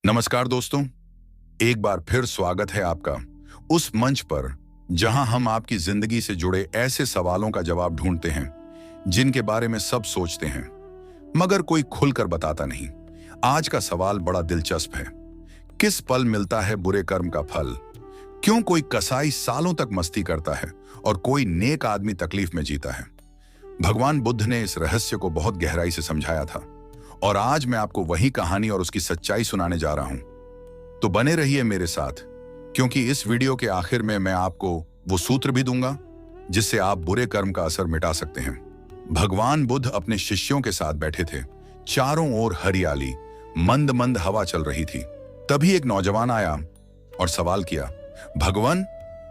नमस्कार दोस्तों, एक बार फिर स्वागत है आपका उस मंच पर जहां हम आपकी जिंदगी से जुड़े ऐसे सवालों का जवाब ढूंढते हैं जिनके बारे में सब सोचते हैं मगर कोई खुलकर बताता नहीं। आज का सवाल बड़ा दिलचस्प है। किस पल मिलता है बुरे कर्म का फल? क्यों कोई कसाई सालों तक मस्ती करता है और कोई नेक आदमी तकलीफ में जीता है? भगवान बुद्ध ने इस रहस्य को बहुत गहराई से समझाया था और आज मैं आपको वही कहानी और उसकी सच्चाई सुनाने जा रहा हूं। तो बने रहिए मेरे साथ, क्योंकि इस वीडियो के आखिर में मैं आपको वो सूत्र भी दूंगा जिससे आप बुरे कर्म का असर मिटा सकते हैं। भगवान बुद्ध अपने शिष्यों के साथ बैठे थे। चारों ओर हरियाली, मंद मंद हवा चल रही थी। तभी एक नौजवान आया और सवाल किया, भगवान,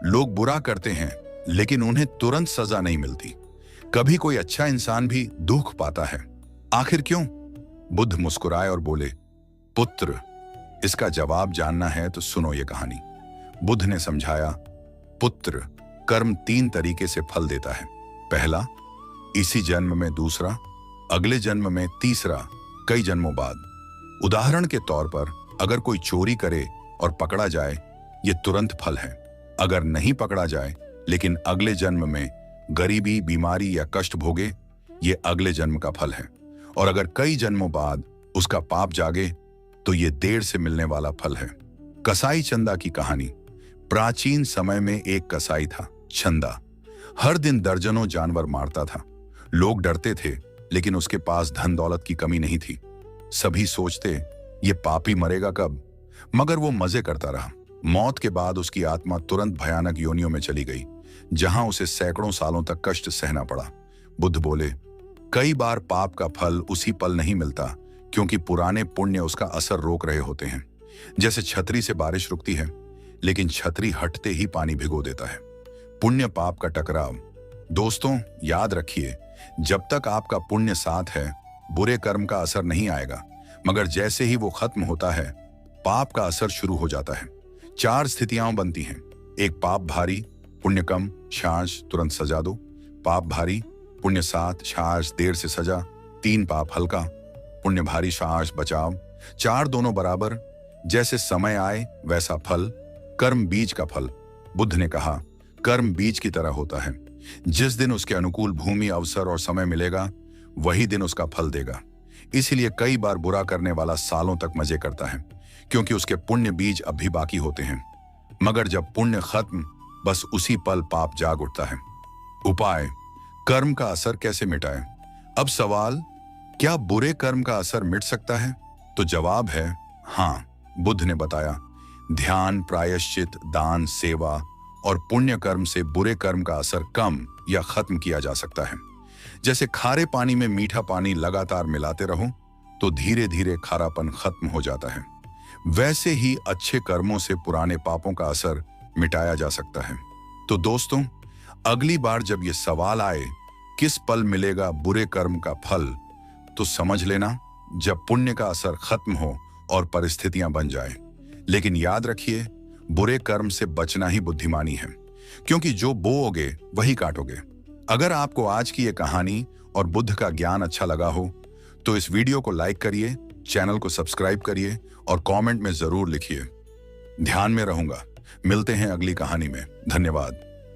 लोग बुरा करते हैं लेकिन उन्हें तुरंत सजा नहीं मिलती। कभी कोई अच्छा इंसान भी दुख पाता है, आखिर क्यों? बुद्ध मुस्कुराए और बोले, पुत्र, इसका जवाब जानना है तो सुनो ये कहानी। बुद्ध ने समझाया, पुत्र, कर्म 3 तरीके से फल देता है। पहला, इसी जन्म में। दूसरा, अगले जन्म में। तीसरा, कई जन्मों बाद। उदाहरण के तौर पर अगर कोई चोरी करे और पकड़ा जाए, ये तुरंत फल है। अगर नहीं पकड़ा जाए लेकिन अगले जन्म में गरीबी, बीमारी या कष्ट भोगे, ये अगले जन्म का फल है। और अगर कई जन्मों बाद उसका पाप जागे तो ये देर से मिलने वाला फल है। कसाई चंदा की कहानी। प्राचीन समय में एक कसाई था, चंदा। हर दिन दर्जनों जानवर मारता था। लोग डरते थे लेकिन उसके पास धन दौलत की कमी नहीं थी। सभी सोचते, ये पापी मरेगा कब? मगर वो मजे करता रहा। मौत के बाद उसकी आत्मा तुरंत भयानक योनियों में चली गई, जहां उसे सैकड़ों सालों तक कष्ट सहना पड़ा। बुद्ध बोले, कई बार पाप का फल उसी पल नहीं मिलता क्योंकि पुराने पुण्य उसका असर रोक रहे होते हैं। जैसे छतरी से बारिश रुकती है लेकिन छतरी हटते ही पानी भिगो देता है। पुण्य पाप का टकराव। दोस्तों, याद रखिए, जब तक आपका पुण्य साथ है, बुरे कर्म का असर नहीं आएगा। मगर जैसे ही वो खत्म होता है, पाप का असर शुरू हो जाता है। 4 स्थितियां बनती हैं। एक, पाप भारी, पुण्य कम, शांस तुरंत सजा दो। पाप भारी, पुण्य साथ, शांस देर से सजा। 3, पाप हल्का, पुण्य भारी, शांस बचाव। 4, दोनों बराबर, जैसे समय आए वैसा फल। कर्म बीज का फल। बुद्ध ने कहा, कर्म बीज की तरह होता है। जिस दिन उसके अनुकूल भूमि, अवसर और समय मिलेगा, वही दिन उसका फल देगा। इसीलिए कई बार बुरा करने वाला सालों तक मजे करता है, क्योंकि उसके पुण्य बीज अब भी बाकी होते हैं। मगर जब पुण्य खत्म, बस उसी पल पाप जाग उठता है। उपाय, कर्म का असर कैसे मिटाएं? अब सवाल, क्या बुरे कर्म का असर मिट सकता है? तो जवाब है हाँ। बुद्ध ने बताया, ध्यान, प्रायश्चित, दान, सेवा और पुण्य कर्म से बुरे कर्म का असर कम या खत्म किया जा सकता है। जैसे खारे पानी में मीठा पानी लगातार मिलाते रहो तो धीरे धीरे खारापन खत्म हो जाता है, वैसे ही अच्छे कर्मों से पुराने पापों का असर मिटाया जा सकता है। तो दोस्तों, अगली बार जब ये सवाल आए, किस पल मिलेगा बुरे कर्म का फल, तो समझ लेना जब पुण्य का असर खत्म हो और परिस्थितियां बन जाए। लेकिन याद रखिए, बुरे कर्म से बचना ही बुद्धिमानी है, क्योंकि जो बोओगे वही काटोगे। अगर आपको आज की ये कहानी और बुद्ध का ज्ञान अच्छा लगा हो तो इस वीडियो को लाइक करिए, चैनल को सब्सक्राइब करिए और कमेंट में जरूर लिखिए। ध्यान में रहूंगा। मिलते हैं अगली कहानी में। धन्यवाद।